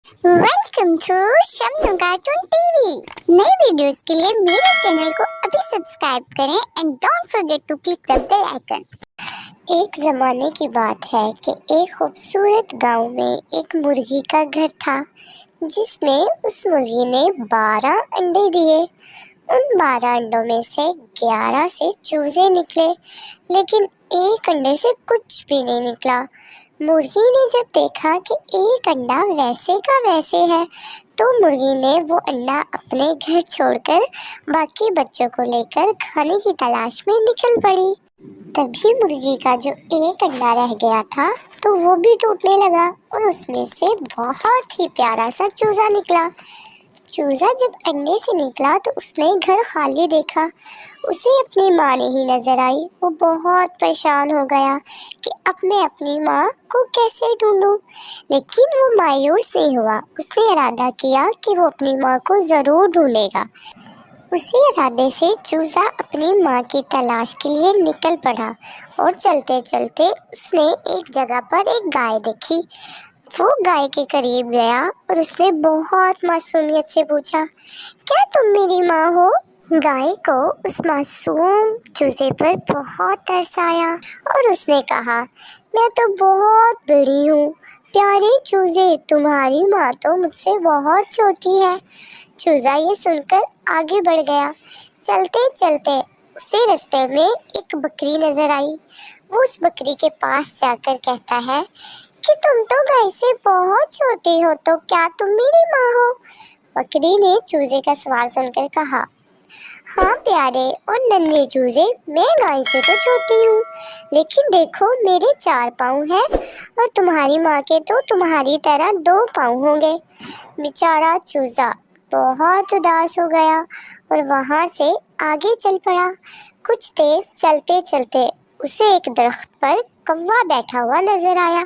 Welcome to Shamnu cartoon TV. नई videos के लिए मेरे चैनल को अभी सब्सक्राइब करें and don't forget to click the bell icon. एक जमाने की बात है कि एक खूबसूरत गांव में एक मुर्गी का घर था, जिसमें उस मुर्गी ने 12 अंडे दिए। उन 12 अंडों में से 11 से चूजे निकले, लेकिन एक अंडे से कुछ भी नहीं निकला। मुर्गी ने जब देखा कि एक अंडा वैसे का वैसे है, तो मुर्गी ने वो अंडा अपने घर छोड़कर बाकी बच्चों को लेकर खाने की तलाश में निकल पड़ी। तभी मुर्गी का जो एक अंडा रह गया था, तो वो भी टूटने लगा और उसमें से बहुत ही प्यारा सा चूजा निकला। चूजा जब अंडे से निकला तो उसने घर खाली देखा। उसे अपनी माँ नहीं नजर आई। वो बहुत परेशान हो गया कि अब मैं अपनी माँ को कैसे ढूंढूं। लेकिन वो मायूस नहीं हुआ। उसने इरादा किया कि वो अपनी माँ को ज़रूर ढूंढेगा। उसी इरादे से चूजा अपनी माँ की तलाश के लिए निकल पड़ा और चलते चलते उसने एक जगह पर एक गाय देखी। वो गाय के करीब गया और उसने बहुत मासूमियत से पूछा, क्या तुम मेरी माँ हो? गाय को उस मासूम चूजे पर बहुत तरस आया और उसने कहा, मैं तो बहुत बड़ी हूँ। प्यारे चूजे, तुम्हारी माँ तो मुझसे बहुत छोटी है। चूजा ये सुनकर आगे बढ़ गया। चलते चलते उसी रास्ते में एक बकरी नजर आई। वो उस बकरी के पास जाकर कहता है कि तुम तो गाय से बहुत छोटी हो, तो क्या तुम मेरी माँ हो? बकरी ने चूजे का सवाल सुनकर कहा, हाँ प्यारे और नन्हे चूजे, मैं गाय से तो छोटी हूँ, लेकिन देखो मेरे 4 पाँव हैं और तुम्हारी माँ के तो तुम्हारी तरह 2 पाँव होंगे। बेचारा चूजा बहुत उदास हो गया और वहाँ से आगे चल पड़ा। कुछ तेज चलते चलते उसे एक दरख्त पर कौवा बैठा हुआ नजर आया।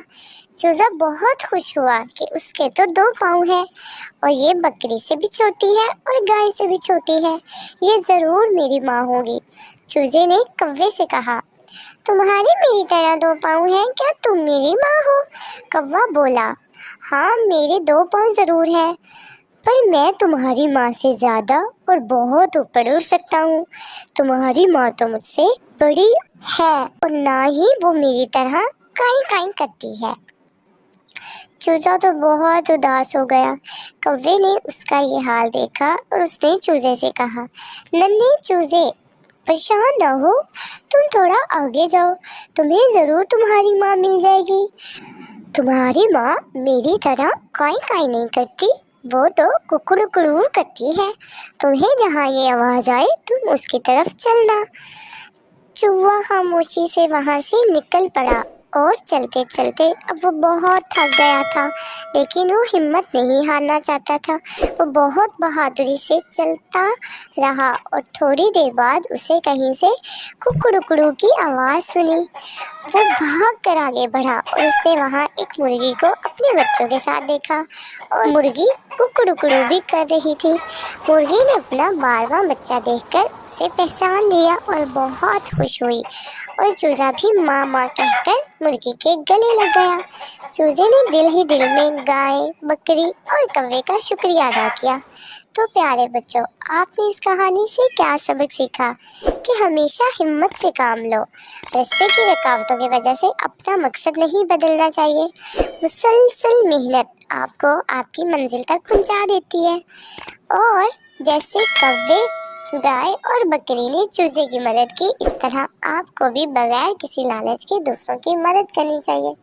चूजा बहुत खुश हुआ कि उसके तो 2 पाँव हैं और ये बकरी से भी छोटी है और गाय से भी छोटी है। ये ज़रूर मेरी माँ होगी। चूजे ने कौवे से कहा, तुम्हारी मेरी तरह 2 पाँव हैं, क्या तुम मेरी माँ हो? कौवा बोला, हाँ मेरे 2 पाँव ज़रूर हैं, पर मैं तुम्हारी माँ से ज़्यादा और बहुत ऊपर उड़ सकता हूँ। तुम्हारी माँ तो मुझसे बड़ी है और ना ही वो मेरी तरह काई काई करती है। चूजा तो बहुत उदास हो गया। कौवे ने उसका ये हाल देखा और उसने चूजे से कहा, नन्हे चूजे, परेशान न हो, तुम थोड़ा आगे जाओ, तुम्हें ज़रूर तुम्हारी माँ मिल जाएगी। तुम्हारी माँ मेरी तरह काई काई नहीं करती, वो तो कुकड़ू करती है। तुम्हें जहाँ ये आवाज़ आए तुम उसकी तरफ चलना। चूहा खामोशी से वहाँ से निकल पड़ा और चलते चलते अब वो बहुत थक गया था, लेकिन वो हिम्मत नहीं हारना चाहता था। वो बहुत बहादुरी से चलता रहा और थोड़ी देर बाद उसे कहीं से कुकड़ू की आवाज़ सुनी। वो भाग कर आगे बढ़ा और उसने वहाँ एक मुर्गी को अपने बच्चों के साथ देखा और मुर्गी कुकड़ू भी कर रही थी। मुर्गी ने अपना 12वां बच्चा देखकर उसे पहचान लिया और बहुत खुश हुई और चूजा भी माँ माँ कहकर मुर्गी के गले लग गया। चूजे ने दिल ही दिल में गाय, बकरी और कौवे का शुक्रिया अदा किया। तो प्यारे बच्चों, आपने इस कहानी से क्या सबक सीखा? कि हमेशा हिम्मत से काम लो। रास्ते की रुकावटों की वजह से अपना मकसद नहीं बदलना चाहिए। मुसलसल मेहनत आपको आपकी मंजिल तक पहुंचा देती है। और जैसे कौवे, गाय और बकरी ने चूजे की मदद की, इस तरह आपको भी बगैर किसी लालच के दूसरों की मदद करनी चाहिए।